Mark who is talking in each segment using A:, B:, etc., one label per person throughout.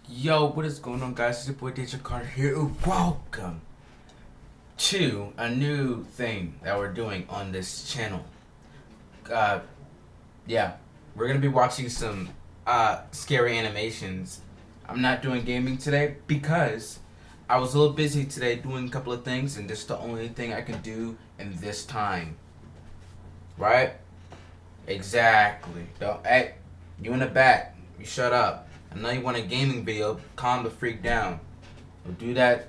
A: Yo, what is going on, guys? It's your boy DJ Carter here. Welcome to a new thing that we're doing on this channel. Uh, yeah, we're gonna be watching some scary animations. I'm not doing gaming today because I was a little busy today doing a couple of things, and this is the only thing I can do in this time. Right? Exactly. Hey, you in the back? You shut up. I know you want a gaming video. Calm the freak down. We'll do that.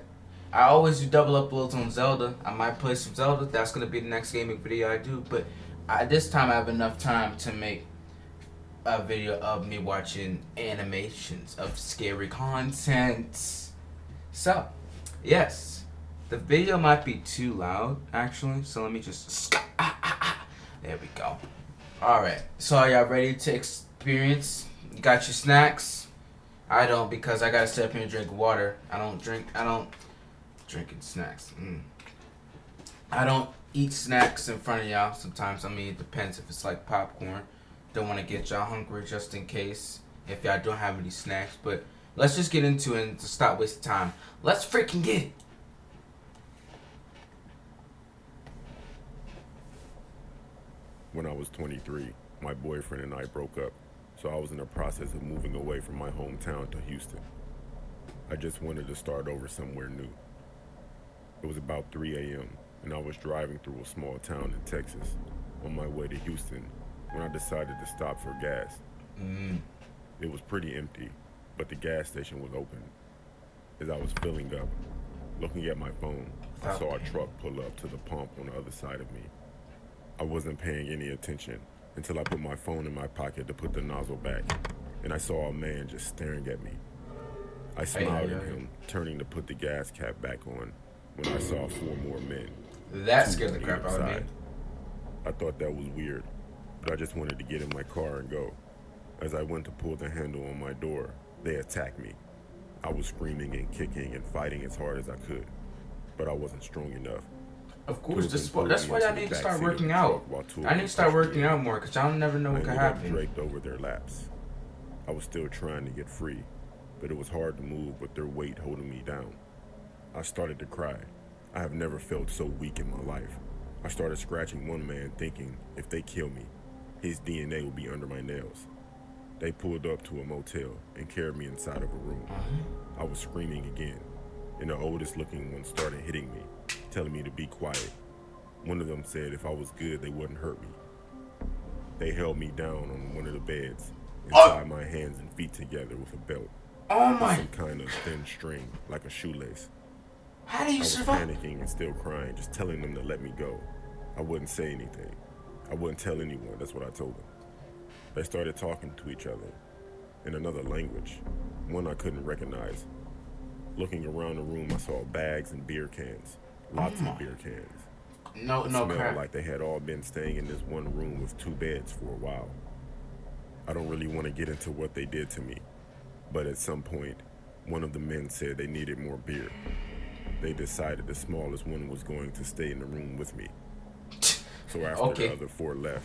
A: I always do double uploads on Zelda. I might play some Zelda. That's gonna be the next gaming video I do. But this time I have enough time to make a video of me watching animations of scary content. So, yes, the video might be too loud actually. So let me just. There we go. All right. So are y'all ready to experience? You got your snacks? I don't because I gotta sit up here and drink water. I don't drinking snacks. I don't eat snacks in front of y'all. Sometimes it depends if it's like popcorn. Don't want to get y'all hungry just in case if y'all don't have any snacks. But let's just get into it and to stop wasting time. Let's freaking get it.
B: When I was 23, my boyfriend and I broke up, so I was in the process of moving away from my hometown to Houston. I just wanted to start over somewhere new. It was about 3 a.m., and I was driving through a small town in Texas on my way to Houston when I decided to stop for gas. It was pretty empty, but the gas station was open. As I was filling up, looking at my phone, I saw a truck pull up to the pump on the other side of me. I wasn't paying any attention until I put my phone in my pocket to put the nozzle back, and I saw a man just staring at me. I smiled at him, turning to put the gas cap back on, when I saw 4 more men.
A: That scared the crap out of me.
B: I thought that was weird, but I just wanted to get in my car and go. As I went to pull the handle on my door, they attacked me. I was screaming and kicking and fighting as hard as I could, but I wasn't strong enough.
A: Of course, that's why I need to start working out. I need to start working out more because y'all never know what could happen.
B: Draped over their laps. I was still trying to get free, but it was hard to move with their weight holding me down. I started to cry. I have never felt so weak in my life. I started scratching one man thinking if they kill me, his DNA will be under my nails. They pulled up to a motel and carried me inside of a room. I was screaming again, and the oldest looking one started hitting me, telling me to be quiet. One of them said if I was good, they wouldn't hurt me. They held me down on one of the beds and tied my hands and feet together with a belt. Some kind of thin string, like a shoelace.
A: How do you survive?
B: I was panicking and still crying, just telling them to let me go. I wouldn't say anything. I wouldn't tell anyone, that's what I told them. They started talking to each other in another language, one I couldn't recognize. Looking around the room, I saw bags and beer cans. Lots of beer cans.
A: No
B: smelled
A: crap.
B: like they had all been staying in this one room with 2 beds for a while. I don't really want to get into what they did to me, but at some point, one of the men said they needed more beer. They decided the smallest one was going to stay in the room with me. So after the other 4 left,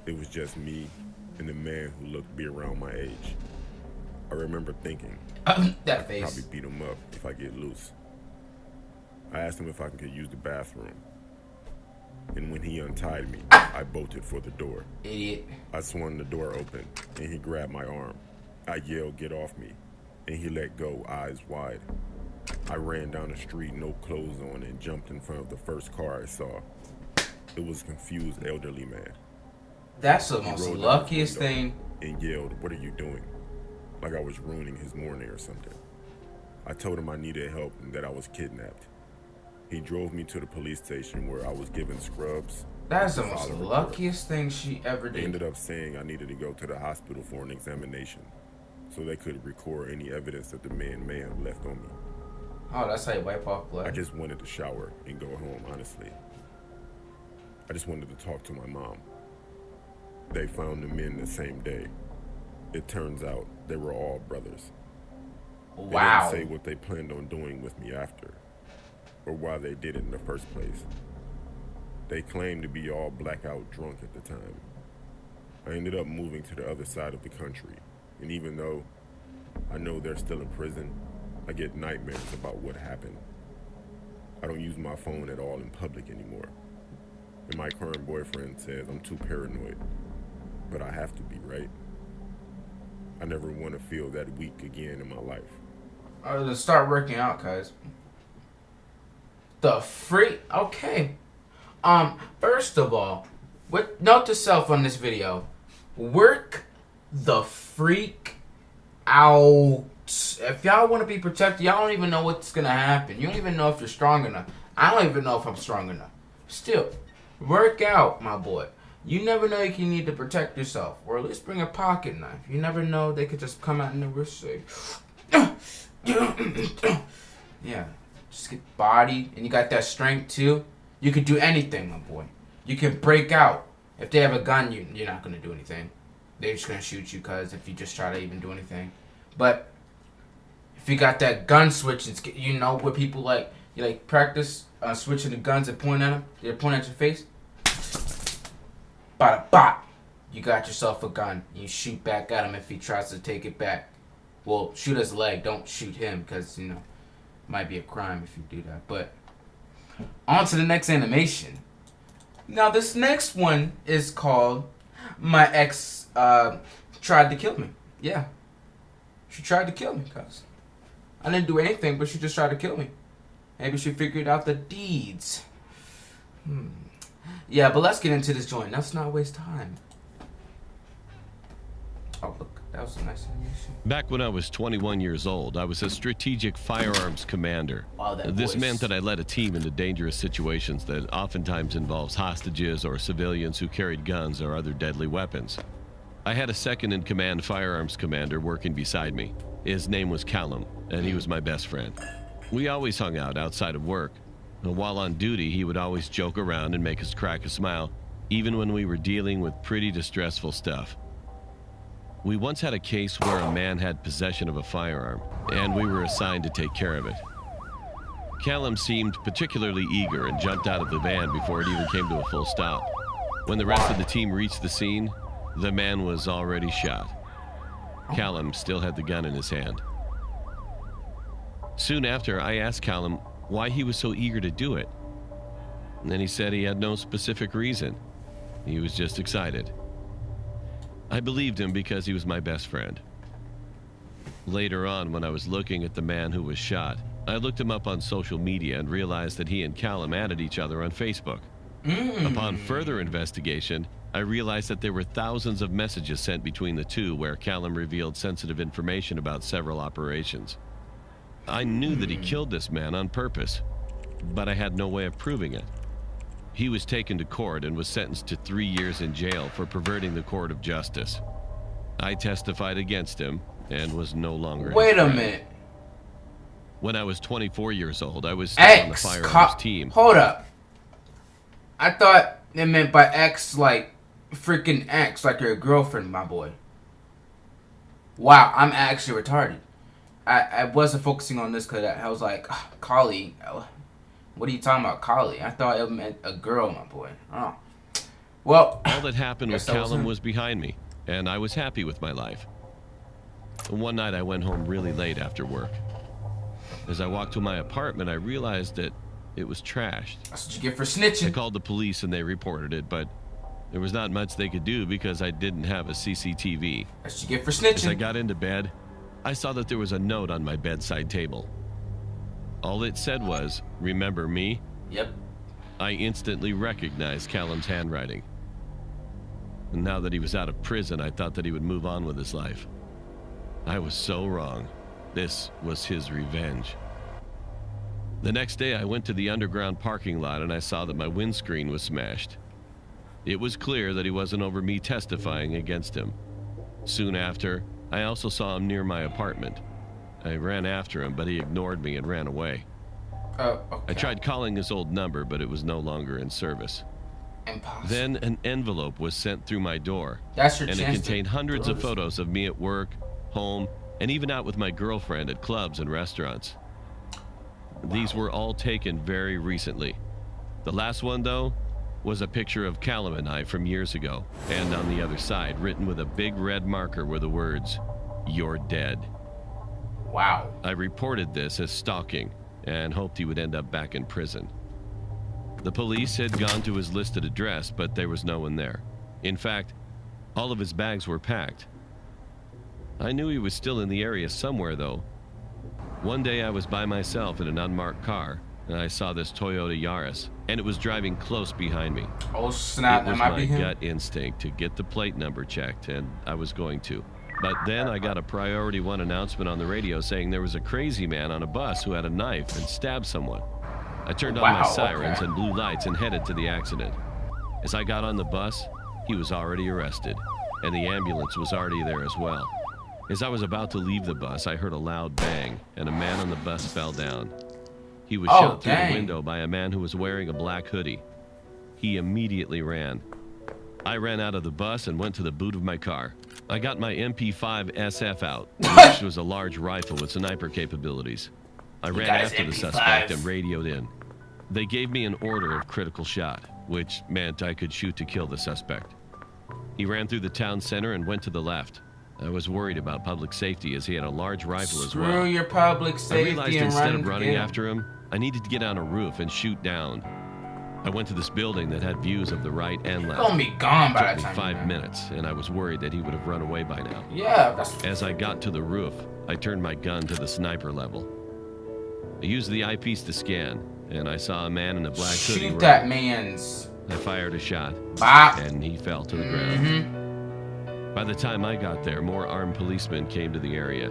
B: it was just me and the man who looked to be around my age. I remember thinking,
A: that face.
B: I'd probably beat him up if I get loose. I asked him if I could use the bathroom. And when he untied me, I bolted for the door.
A: Idiot.
B: I swung the door open, and he grabbed my arm. I yelled, "Get off me," and he let go, eyes wide. I ran down the street, no clothes on, and jumped in front of the first car I saw. It was a confused elderly man.
A: That's the most luckiest thing.
B: And yelled, "What are you doing?" Like I was ruining his morning or something. I told him I needed help and that I was kidnapped. He drove me to the police station where I was given scrubs.
A: That's the most luckiest thing she ever did.
B: They ended up saying I needed to go to the hospital for an examination so they could record any evidence that the man may have left on me.
A: Oh, that's how you wipe off blood.
B: I just wanted to shower and go home, honestly. I just wanted to talk to my mom. They found the men the same day. It turns out they were all brothers.
A: Wow.
B: They didn't say what they planned on doing with me after, or why they did it in the first place. They claimed to be all blackout drunk at the time. I ended up moving to the other side of the country, and even though I know they're still in prison. I get nightmares about what happened. I don't use my phone at all in public anymore. And my current boyfriend says I'm too paranoid. But I have to be, right? I never want to feel that weak again in my life.
A: Let's start working out, cuz. The freak? Okay. First of all, note to self on this video. Work the freak out. If y'all want to be protected, y'all don't even know what's going to happen. You don't even know if you're strong enough. I don't even know if I'm strong enough. Still, work out, my boy. You never know if you need to protect yourself. Or at least bring a pocket knife. You never know, they could just come out and never say. Yeah. Just get bodied. And you got that strength too. You could do anything, my boy. You can break out. If they have a gun, you're not going to do anything. They're just going to shoot you because if you just try to even do anything. But if you got that gun switch, you know where people you practice switching the guns and pointing at them. They're pointing at your face. Bada bop. You got yourself a gun. You shoot back at him if he tries to take it back. Well, shoot his leg. Don't shoot him because, it might be a crime if you do that. But on to the next animation. Now, this next one is called My Ex Tried to Kill Me. Yeah. She tried to kill me, cuz. I didn't do anything, but she just tried to kill me. Maybe she figured out the deeds. Yeah, but let's get into this joint. Let's not waste time. Oh, look. That was a nice animation.
C: Back when I was 21 years old, I was a strategic firearms commander.
A: Wow,
C: this meant that I led a team into dangerous situations that oftentimes involves hostages or civilians who carried guns or other deadly weapons. I had a second-in-command firearms commander working beside me. His name was Callum, and he was my best friend. We always hung out outside of work. And while on duty, he would always joke around and make us crack a smile, even when we were dealing with pretty distressful stuff. We once had a case where a man had possession of a firearm, and we were assigned to take care of it. Callum seemed particularly eager and jumped out of the van before it even came to a full stop. When the rest of the team reached the scene, the man was already shot. Callum still had the gun in his hand. Soon after, I asked Callum why he was so eager to do it. And then he said he had no specific reason. He was just excited. I believed him because he was my best friend. Later on, when I was looking at the man who was shot, I looked him up on social media and realized that he and Callum added each other on Facebook. Upon further investigation, I realized that there were thousands of messages sent between the two where Callum revealed sensitive information about several operations. I knew that he killed this man on purpose, but I had no way of proving it. He was taken to court and was sentenced to 3 years in jail for perverting the court of justice. I testified against him and was no longer his
A: Wait a
C: friend.
A: minute.
C: When I was 24 years old, I was still on the firearms team.
A: Hold up. I thought it meant by ex freaking ex, like your girlfriend, my boy. Wow, I'm actually retarded. I wasn't focusing on this because I was like, colleague. What are you talking about, colleague? I thought it meant a girl, my boy. Oh. Well,
C: all that happened with Callum was behind me, and I was happy with my life. One night I went home really late after work. As I walked to my apartment, I realized that it was trashed.
A: That's what you get for snitching.
C: I called the police and they reported it, but there was not much they could do because I didn't have a CCTV.
A: That's what you get for snitching.
C: As I got into bed, I saw that there was a note on my bedside table. All it said was, "Remember me?"
A: Yep.
C: I instantly recognized Callum's handwriting. And now that he was out of prison, I thought that he would move on with his life. I was so wrong. This was his revenge. The next day, I went to the underground parking lot and I saw that my windscreen was smashed. It was clear that he wasn't over me testifying against him. Soon after, I also saw him near my apartment. I ran after him, but he ignored me and ran away.
A: Okay.
C: I tried calling his old number, but it was no longer in service.
A: Impossible.
C: Then an envelope was sent through my door.
A: That's your
C: and
A: chance
C: it contained hundreds of photos of me at work, home, and even out with my girlfriend at clubs and restaurants. Wow. These were all taken very recently. The last one, though, was a picture of Callum and I from years ago, and on the other side, written with a big red marker, were the words, "You're dead."
A: Wow.
C: I reported this as stalking and hoped he would end up back in prison. The police had gone to his listed address, but there was no one there. In fact, all of his bags were packed. I knew he was still in the area somewhere, though. One day I was by myself in an unmarked car, and I saw this Toyota Yaris, and it was driving close behind me.
A: Oh snap!
C: It
A: That
C: was
A: might
C: my
A: be him.
C: gut instinct to get the plate number checked, and I was going to. But then I got a Priority 1 announcement on the radio saying there was a crazy man on a bus who had a knife and stabbed someone. I turned on my
A: Wow,
C: sirens
A: okay.
C: and blue lights and headed to the accident. As I got on the bus, he was already arrested, and the ambulance was already there as well. As I was about to leave the bus, I heard a loud bang, and a man on the bus fell down. He was
A: Oh,
C: shot through
A: dang.
C: the window by a man who was wearing a black hoodie. He immediately ran. I ran out of the bus and went to the boot of my car. I got my MP5 SF out, which was a large rifle with sniper capabilities. I ran
A: got his
C: after the
A: MP5.
C: suspect and radioed in. They gave me an order of critical shot, which meant I could shoot to kill the suspect. He ran through the town center and went to the left. I was worried about public safety as he had a large rifle as well.
A: Screw your public
C: I
A: safety
C: realized
A: and
C: instead
A: run
C: of running
A: get him.
C: after him, I needed to get on a roof and shoot down. I went to this building that had views of the right and left.
A: Gonna be gone by
C: It
A: that
C: took me
A: time.
C: 5
A: man.
C: minutes, and I was worried that he would have run away by now.
A: Yeah, that's
C: As I got to the roof, I turned my gun to the sniper level. I used the eyepiece to scan, and I saw a man in a black hoodie.
A: shoot
C: run.
A: that man's.
C: I fired a shot,
A: Bop.
C: and he fell to the ground.
A: Mm-hmm.
C: By the time I got there, more armed policemen came to the area.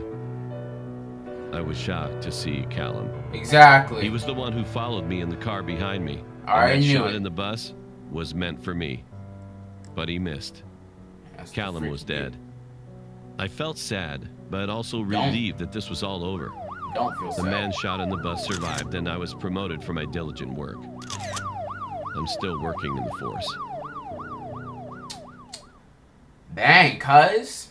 C: I was shocked to see Callum.
A: Exactly.
C: He was the one who followed me in the car behind me.
A: I
C: And that
A: knew
C: shot
A: it.
C: in the bus was meant for me. But he missed.
A: That's the
C: Callum was
A: freaking
C: dead. I felt sad, but also
A: Don't.
C: relieved that this was all over.
A: dude. Don't feel
C: The
A: sad.
C: man shot in the bus survived, and I was promoted for my diligent work. I'm still working in the force.
A: Dang, cuz.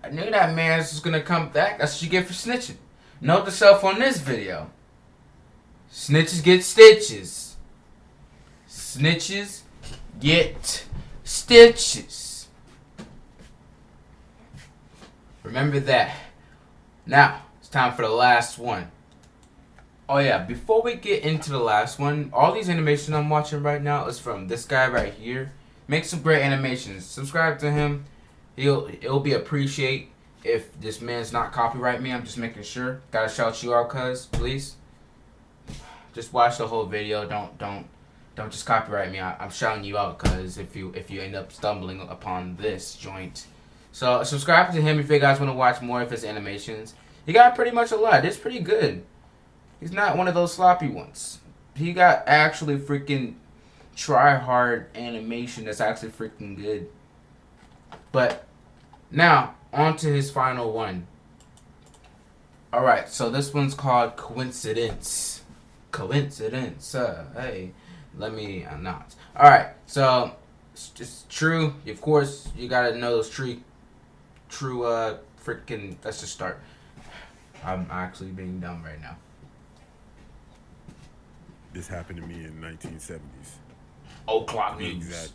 A: I knew that man was gonna come back. That's what you get for snitching. Note to self on this video. Snitches get stitches. Snitches get stitches. Remember that. Now, it's time for the last one. Oh yeah, before we get into the last one, all these animations I'm watching right now is from this guy right here. Makes some great animations. Subscribe to him. It'll be appreciate if this man's not copyright me. I'm just making sure. Gotta shout you out, cuz, please. Just watch the whole video. Don't just copyright me. I'm shouting you out, cuz if you end up stumbling upon this joint. So subscribe to him if you guys want to watch more of his animations. He got pretty much a lot. It's pretty good. He's not one of those sloppy ones. He got actually freaking try hard animation that's actually freaking good. But now on to his final one. Alright, so this one's called Coincidence. Coincidence. Hey, let me not. Alright, so it's just true. Of course, you gotta know those true freaking. Let's just start. I'm actually being dumb right now.
B: This happened to me in 1970s.
A: O'clock
B: To be
A: news.
B: exact,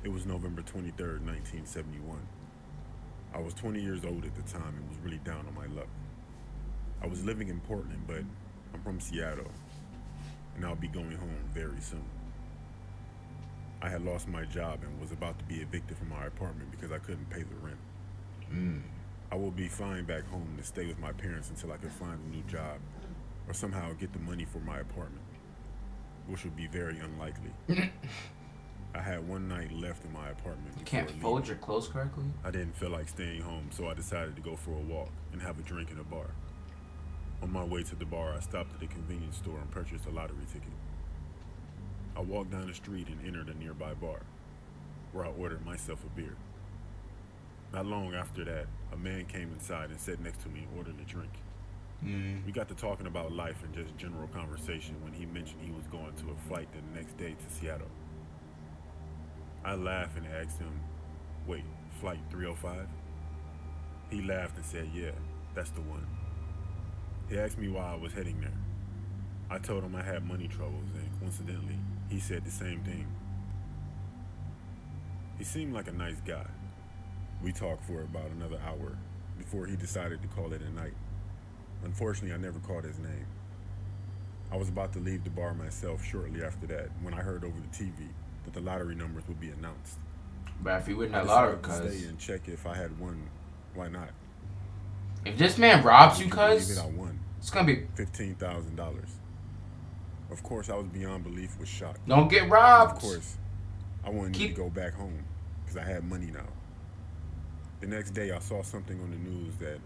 B: it was November 23rd, 1971. I was 20 years old at the time and was really down on my luck. I was living in Portland, but I'm from Seattle, and I'll be going home very soon. I had lost my job and was about to be evicted from my apartment because I couldn't pay the rent. I will be flying back home to stay with my parents until I can find a new job or somehow get the money for my apartment, which would be very unlikely. I had one night left in my apartment.
A: You can't
B: before
A: fold
B: leaving.
A: your clothes correctly?
B: I didn't feel like staying home, so I decided to go for a walk and have a drink in a bar. On my way to the bar, I stopped at a convenience store and purchased a lottery ticket. I walked down the street and entered a nearby bar, where I ordered myself a beer. Not long after that, a man came inside and sat next to me and ordered a drink. We got to talking about life and just general conversation when he mentioned he was going to a flight the next day to Seattle. I laughed and asked him, "Wait, flight 305? He laughed and said, "Yeah, that's the one." He asked me why I was heading there. I told him I had money troubles, and coincidentally, he said the same thing. He seemed like a nice guy. We talked for about another hour before he decided to call it a night. Unfortunately, I never caught his name. I was about to leave the bar myself shortly after that when I heard over the TV that the lottery numbers would be announced.
A: But if you win
B: I
A: that lottery,
B: decided to
A: cuz
B: stay and check if I had won. Why not?
A: if this man robs you,
B: Would believe
A: cuz
B: it, I won
A: it's gonna be.
B: $15,000. Of course, I was beyond belief with shocked.
A: Don't get
B: And
A: robbed.
B: of course, I wanted to go back home because I had money now. The next day, I saw something on the news that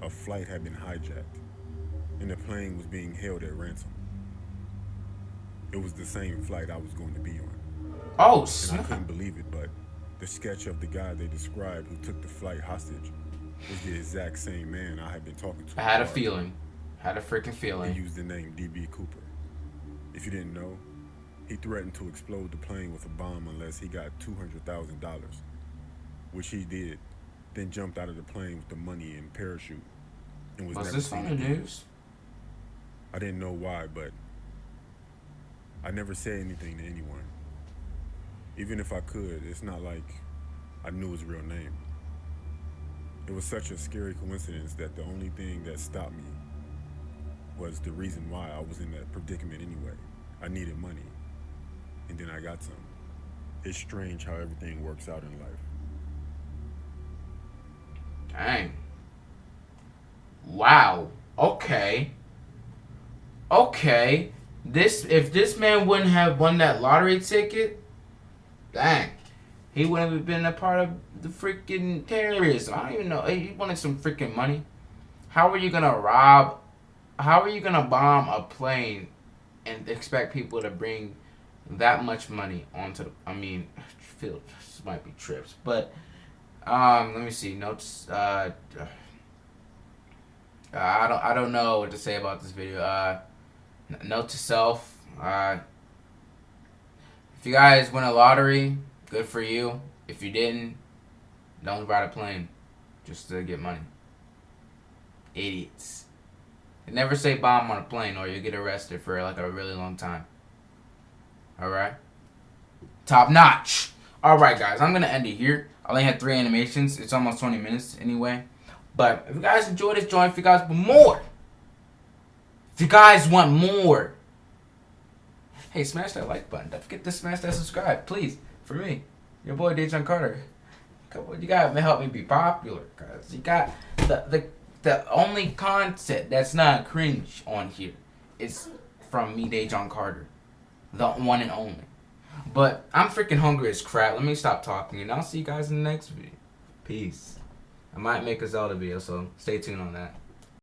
B: a flight had been hijacked and the plane was being held at ransom. It was the same flight I was going to be on.
A: Oh,
B: And I
A: snap.
B: couldn't believe it, but the sketch of the guy they described who took the flight hostage was the exact same man I had been talking to.
A: I had a
B: at the bar.
A: feeling. Had a freaking
B: He
A: feeling.
B: used the name D.B. Cooper. If you didn't know, he threatened to explode the plane with a bomb unless he got $200,000, which he did, then jumped out of the plane with the money and parachute and was
A: Was
B: never
A: this
B: seen
A: on the
B: again.
A: news?
B: I didn't know why, but I never said anything to anyone. Even if I could, it's not like I knew his real name. It was such a scary coincidence that the only thing that stopped me was the reason why I was in that predicament anyway. I needed money, and then I got some. It's strange how everything works out in life.
A: Dang. Wow. Okay. Okay. If this man wouldn't have won that lottery ticket, dang, he wouldn't have been a part of the freaking terrorism. I don't even know. He wanted some freaking money. How are you gonna rob? How are you gonna bomb a plane and expect people to bring that much money onto? Feel this might be trips, but let me see notes. I don't know what to say about this video. Note to self. If you guys win a lottery, good for you. If you didn't, don't ride a plane just to get money. Idiots. And never say bomb on a plane or you'll get arrested for like a really long time. Alright? Top notch. Alright guys, I'm gonna end it here. I only had 3 animations. It's almost 20 minutes anyway. But if you guys enjoyed this, join. If you guys want more. If you guys want more. Hey, smash that like button. Don't forget to smash that subscribe, please. For me. Your boy Dejon Carter. You gotta help me be popular. Cause you got the only content that's not cringe on here is from me, Dejon Carter. The one and only. But I'm freaking hungry as crap. Let me stop talking and I'll see you guys in the next video. Peace. I might make a Zelda video, so stay tuned on that.